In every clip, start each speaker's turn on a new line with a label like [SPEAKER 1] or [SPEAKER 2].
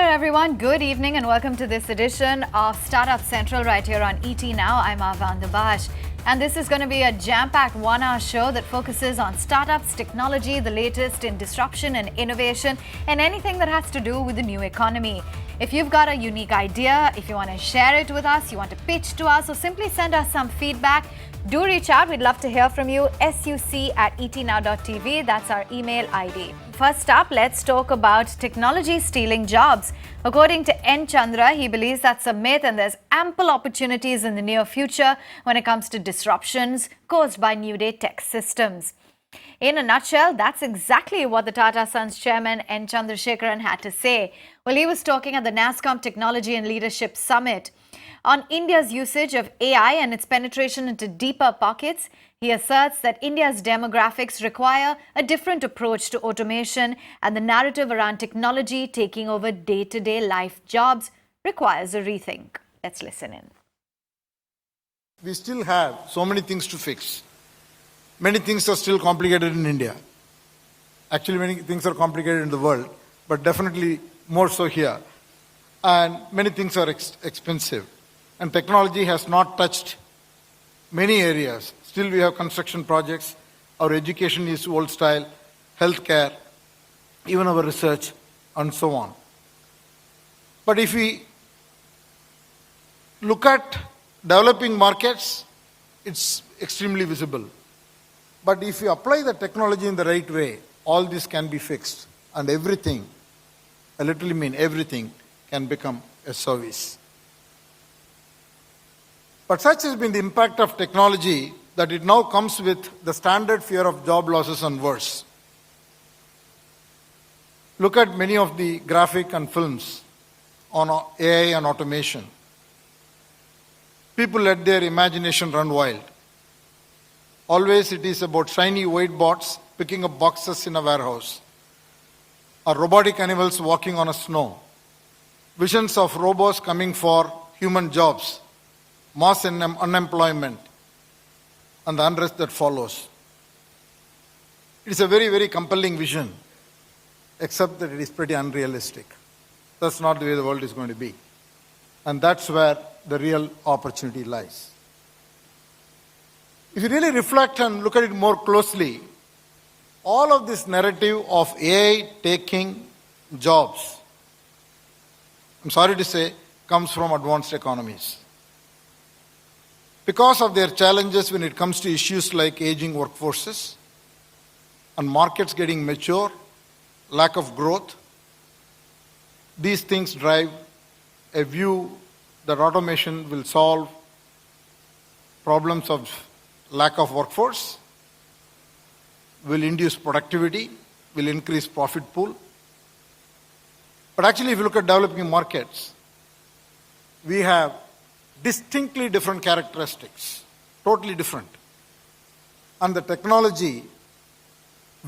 [SPEAKER 1] there, everyone. Good evening and welcome to this edition of Startup Central right here on ET Now. I'm Avan Dabash. And this is going to be a jam-packed one-hour show that focuses on startups, technology, the latest in disruption and innovation, and anything that has to do with the new economy. If you've got a unique idea, if you want to share it with us, you want to pitch to us, or simply send us some feedback, do reach out. We'd love to hear from you. suc@etnow.tv. That's our email ID. First up, let's talk about technology stealing jobs. According to N. Chandra, he believes that's a myth and there's ample opportunities in the near future when it comes to disruptions caused by new day tech systems. In a nutshell, that's exactly what the Tata Sons chairman N. Chandrasekharan had to say. Well, he was talking at the NASSCOM Technology and Leadership Summit on India's usage of AI and its penetration into deeper pockets. He asserts that India's demographics require a different approach to automation, and the narrative around technology taking over day-to-day life jobs requires a rethink. Let's listen in.
[SPEAKER 2] We still have so many things to fix. Many things are still complicated in India. Actually, many things are complicated in the world, but definitely more so here. And many things are expensive. And technology has not touched many areas. Still we have construction projects, our education is old style, healthcare, even our research, and so on. But if we look at developing markets, it's extremely visible. But if you apply the technology in the right way, all this can be fixed. And everything, I literally mean everything, can become a service. But such has been the impact of technology that it now comes with the standard fear of job losses and worse. Look at many of the graphic and films on AI and automation. People let their imagination run wild. Always it is about shiny white bots picking up boxes in a warehouse, or robotic animals walking on a snow. Visions of robots coming for human jobs, mass unemployment, and the unrest that follows. It is a very, very compelling vision, except that it is pretty unrealistic. That's not the way the world is going to be. And that's where the real opportunity lies. If you really reflect and look at it more closely, all of this narrative of AI taking jobs, I'm sorry to say, comes from advanced economies. Because of their challenges when it comes to issues like aging workforces and markets getting mature, lack of growth, these things drive a view that automation will solve problems of lack of workforce, will induce productivity, will increase profit pool. But actually, if you look at developing markets, we have distinctly different characteristics, totally different. And the technology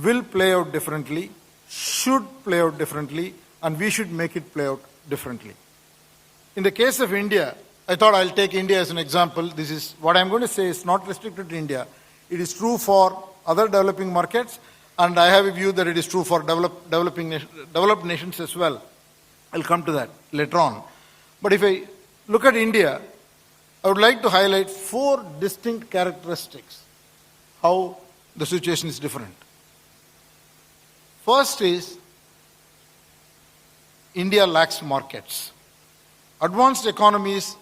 [SPEAKER 2] will play out differently, should play out differently, and we should make it play out differently. In the case of India, I thought I'll take India as an example. This is what I'm going to say is not restricted to India. It is true for other developing markets, and I have a view that it is true for developed nations as well. I'll come to that later on. But if I look at India, I would like to highlight 4 distinct characteristics how the situation is different. First is India lacks markets. Advanced economies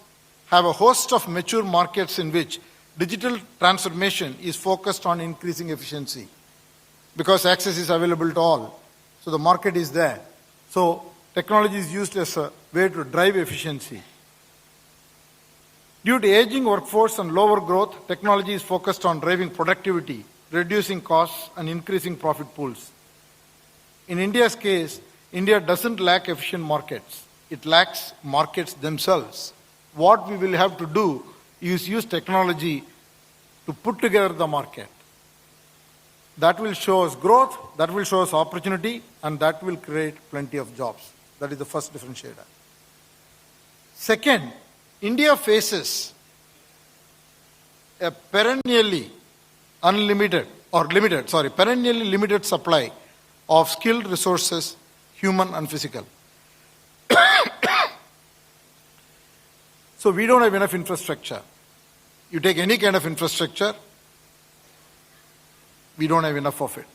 [SPEAKER 2] have a host of mature markets in which digital transformation is focused on increasing efficiency because access is available to all. So the market is there. So technology is used as a way to drive efficiency. Due to aging workforce and lower growth, technology is focused on driving productivity, reducing costs, and increasing profit pools. In India's case, India doesn't lack efficient markets. It lacks markets themselves. What we will have to do is use technology to put together the market. That will show us growth, that will show us opportunity, and that will create plenty of jobs. That is the first differentiator. Second, India faces a perennially limited supply of skilled resources, human and physical. So we don't have enough infrastructure. You take any kind of infrastructure, we don't have enough of it.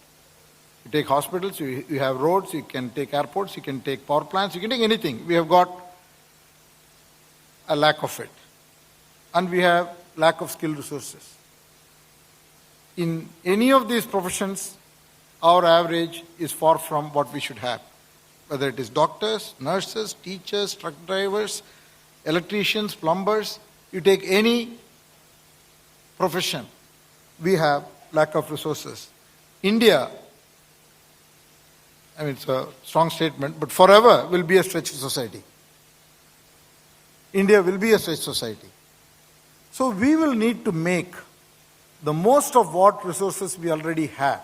[SPEAKER 2] You take hospitals, you have roads, you can take airports, you can take power plants, you can take anything. We have got a lack of it. And we have lack of skilled resources. In any of these professions, our average is far from what we should have. Whether it is doctors, nurses, teachers, truck drivers, electricians, plumbers, you take any profession, we have lack of resources. India, I mean, it's a strong statement, but forever will be a stretched society. India will be a stretched society. So we will need to make the most of what resources we already have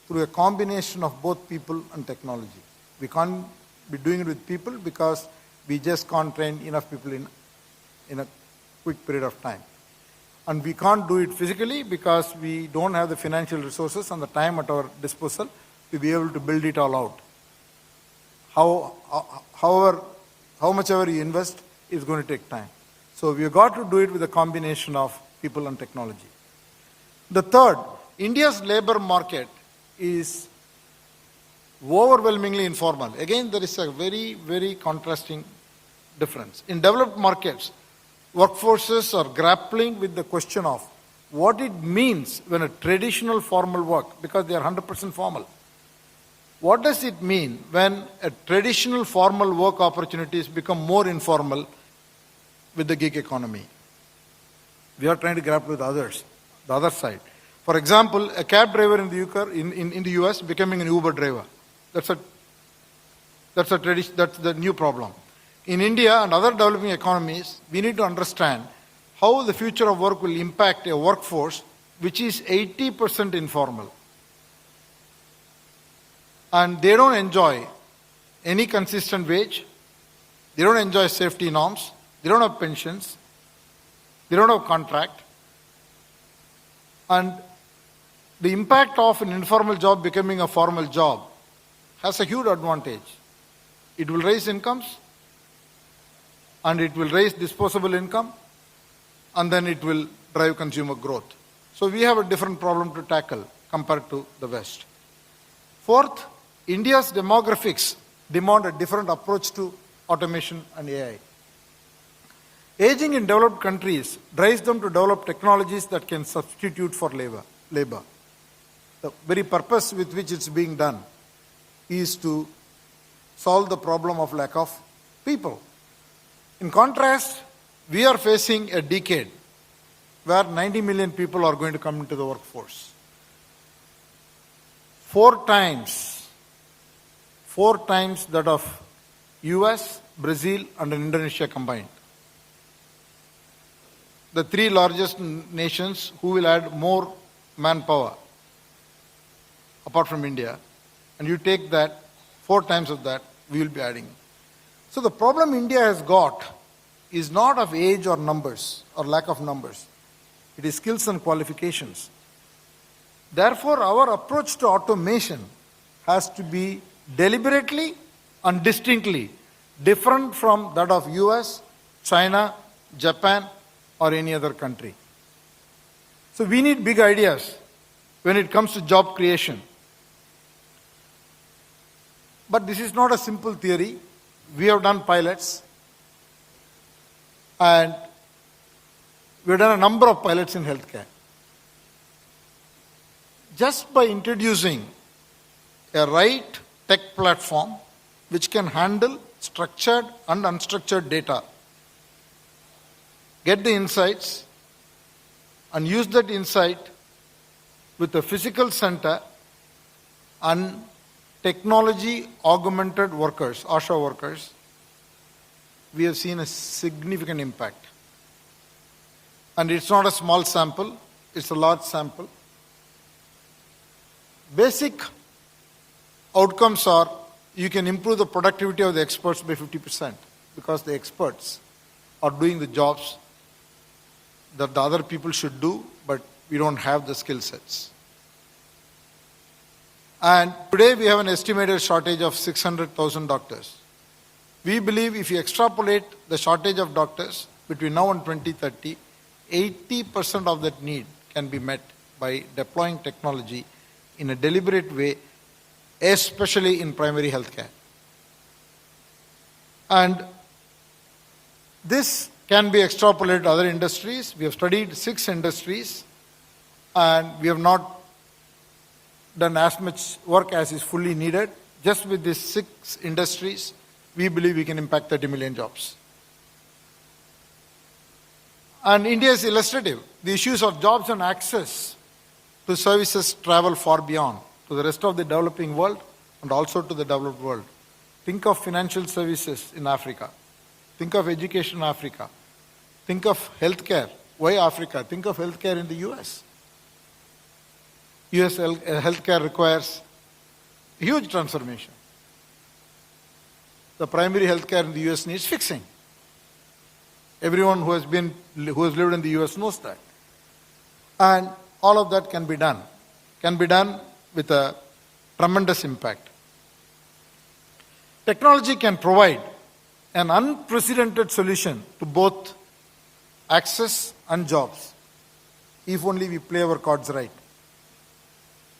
[SPEAKER 2] through a combination of both people and technology. We can't be doing it with people because we just can't train enough people in a quick period of time. And we can't do it physically because we don't have the financial resources and the time at our disposal to be able to build it all out. How much ever you invest is going to take time. So we've got to do it with a combination of people and technology. The third, India's labor market is overwhelmingly informal. Again, there is a very, very contrasting difference. In developed markets, workforces are grappling with the question of what it means when a traditional formal work, because they are 100% formal. What does it mean when a traditional formal work opportunities become more informal with the gig economy? We are trying to grapple with others, the other side. For example, a cab driver in the US becoming an Uber driver. That's the new problem. In India and other developing economies, we need to understand how the future of work will impact a workforce which is 80% informal. And they don't enjoy any consistent wage, they don't enjoy safety norms, they don't have pensions, they don't have contract. And the impact of an informal job becoming a formal job has a huge advantage. It will raise incomes, and it will raise disposable income, and then it will drive consumer growth. So we have a different problem to tackle compared to the West. Fourth, India's demographics demand a different approach to automation and AI. Aging in developed countries drives them to develop technologies that can substitute for labor. The very purpose with which it's being done is to solve the problem of lack of people. In contrast, we are facing a decade where 90 million people are going to come into the workforce. Four times that of US, Brazil, and Indonesia combined. The three largest nations who will add more manpower apart from India, and you take that, 4 times of that, we will be adding. So the problem India has got is not of age or numbers or lack of numbers. It is skills and qualifications. Therefore, our approach to automation has to be deliberately and distinctly different from that of US, China, Japan, or any other country. So we need big ideas when it comes to job creation. But this is not a simple theory. We have done pilots, and we have done a number of pilots in healthcare. Just by introducing a right tech platform which can handle structured and unstructured data, get the insights, and use that insight with a physical center and technology augmented workers, ASHA workers, we have seen a significant impact. And it's not a small sample, it's a large sample. Basic outcomes are you can improve the productivity of the experts by 50% because the experts are doing the jobs that the other people should do, but we don't have the skill sets. And today we have an estimated shortage of 600,000 doctors. We believe if you extrapolate the shortage of doctors between now and 2030, 80% of that need can be met by deploying technology in a deliberate way, especially in primary healthcare. And this can be extrapolated to other industries. We have studied 6 industries, and we have not done as much work as is fully needed. Just with these 6 industries, we believe we can impact 30 million jobs. And India is illustrative. The issues of jobs and access to services travel far beyond to the rest of the developing world and also to the developed world. Think of financial services in Africa. Think of education in Africa. Think of healthcare. Why Africa? Think of healthcare in the US. US healthcare requires a huge transformation. The primary healthcare in the US needs fixing. Everyone who has lived in the US knows that. And all of that can be done. Can be done with a tremendous impact. Technology can provide an unprecedented solution to both access and jobs, if only we play our cards right.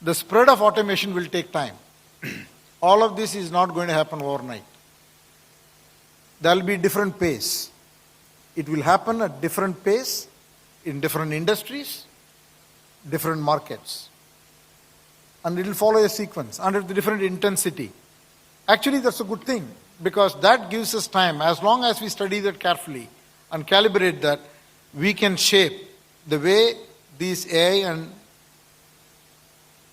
[SPEAKER 2] The spread of automation will take time. All of this is not going to happen overnight. There will be different pace. It will happen at different pace in different industries, different markets. And it will follow a sequence under the different intensity. Actually, that's a good thing because that gives us time. As long as we study that carefully and calibrate that, we can shape the way these AI and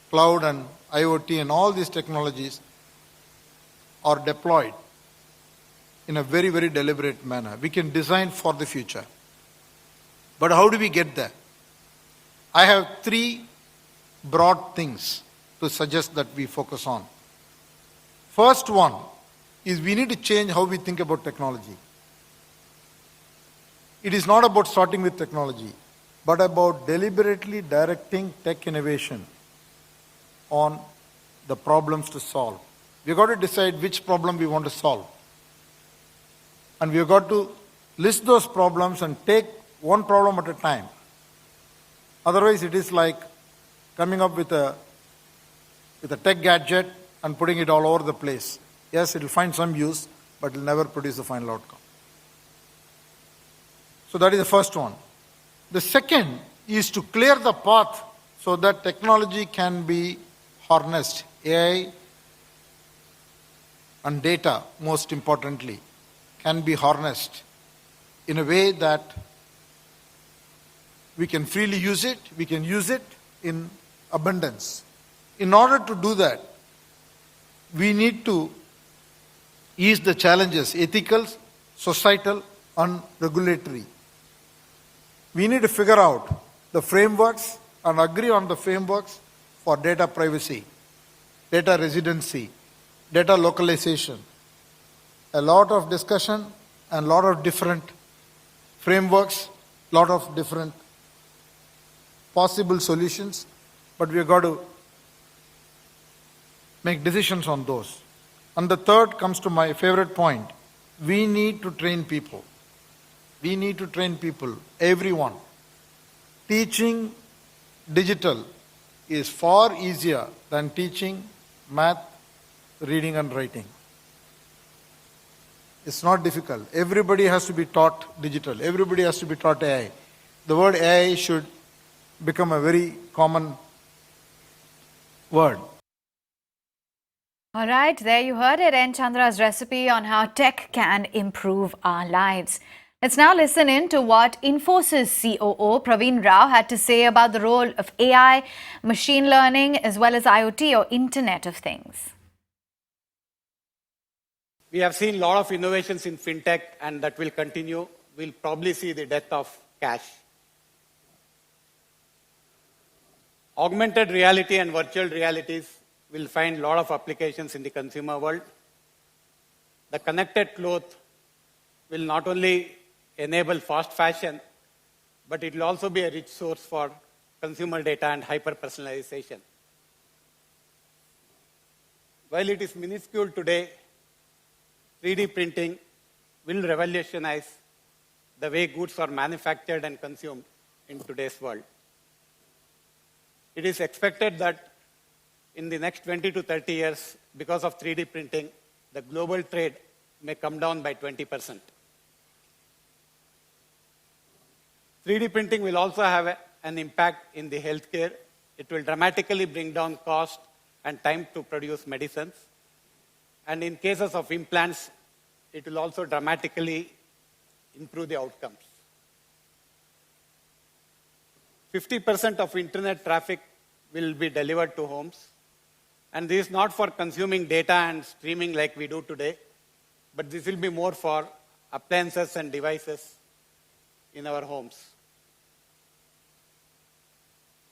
[SPEAKER 2] cloud and IoT and all these technologies are deployed in a very, very deliberate manner. We can design for the future. But how do we get there? I have 3 broad things to suggest that we focus on. First one is we need to change how we think about technology. It is not about starting with technology, but about deliberately directing tech innovation on the problems to solve. We've got to decide which problem we want to solve. And we've got to list those problems and take one problem at a time. Otherwise, it is like coming up with a tech gadget and putting it all over the place. Yes, it will find some use, but it will never produce the final outcome. So that is the first one. The second is to clear the path so that technology can be harnessed. AI and data, most importantly, can be harnessed in a way that we can freely use it, we can use it in abundance. In order to do that, we need to ease the challenges, ethical, societal, and regulatory. We need to figure out the frameworks and agree on the frameworks for data privacy, data residency, data localization. A lot of discussion and a lot of different frameworks, a lot of different possible solutions, but we've got to make decisions on those. And the third comes to my favorite point. We need to train people. We need to train people, everyone. Teaching digital is far easier than teaching math, reading and writing. It's not difficult. Everybody has to be taught digital. Everybody has to be taught AI. The word AI should become a very common word.
[SPEAKER 1] All right, there you heard it, N. Chandra's recipe on how tech can improve our lives. Let's now listen in to what Infosys COO Praveen Rao had to say about the role of AI, machine learning, as well as IoT or Internet of Things.
[SPEAKER 3] We have seen a lot of innovations in fintech, and that will continue. We'll probably see the death of cash. Augmented reality and virtual realities will find a lot of applications in the consumer world. The connected cloth will not only enable fast fashion, but it will also be a rich source for consumer data and hyper-personalization. While it is minuscule today, 3D printing will revolutionize the way goods are manufactured and consumed in today's world. It is expected that in the next 20 to 30 years, because of 3D printing, the global trade may come down by 20%. 3D printing will also have an impact in the healthcare. It will dramatically bring down cost and time to produce medicines. And in cases of implants, it will also dramatically improve the outcomes. 50% of internet traffic will be delivered to homes. And this is not for consuming data and streaming like we do today, but this will be more for appliances and devices in our homes.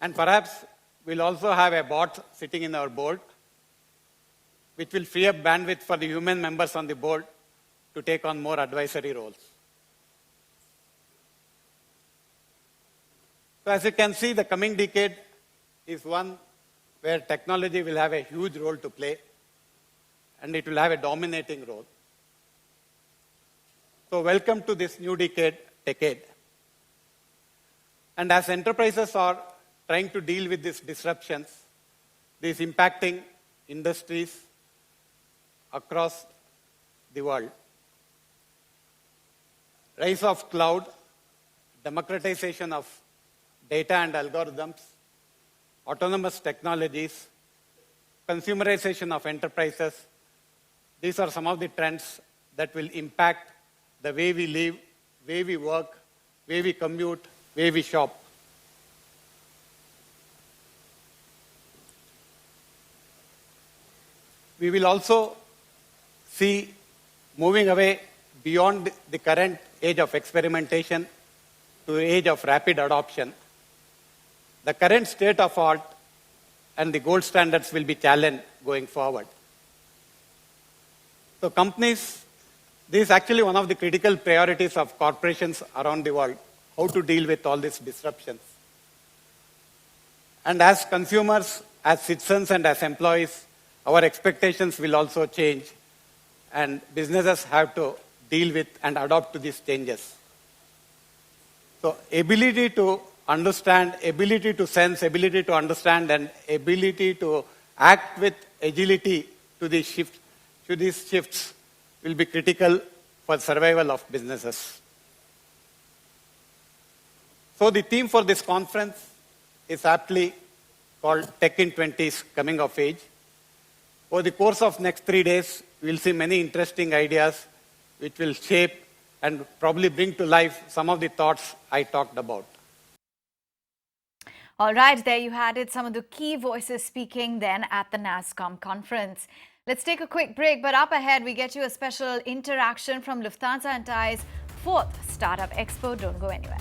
[SPEAKER 3] And perhaps we'll also have a bot sitting in our board, which will free up bandwidth for the human members on the board to take on more advisory roles. So as you can see, the coming decade is one where technology will have a huge role to play, and it will have a dominating role. So welcome to this new decade. And as enterprises are trying to deal with these disruptions, these impacting industries across the world, rise of cloud, democratization of data and algorithms, autonomous technologies, consumerization of enterprises, these are some of the trends that will impact the way we live, way we work, way we commute, way we shop. We will also see moving away beyond the current age of experimentation to the age of rapid adoption. The current state of art and the gold standards will be challenged going forward. So companies, this is actually one of the critical priorities of corporations around the world, how to deal with all these disruptions. And as consumers, as citizens, and as employees, our expectations will also change, and businesses have to deal with and adapt to these changes. So ability to understand, ability to sense, ability to understand, and ability to act with agility to these shifts will be critical for survival of businesses. So the theme for this conference is aptly called Tech in 20s Coming of Age. Over the course of next 3 days, we'll see many interesting ideas which will shape and probably bring to life some of the thoughts I talked about.
[SPEAKER 1] All right, there you had it, some of the key voices speaking then at the NASSCOM conference. Let's take a quick break, but up ahead we get you a special interaction from Lufthansa and TAI's 4th Startup Expo. Don't go anywhere.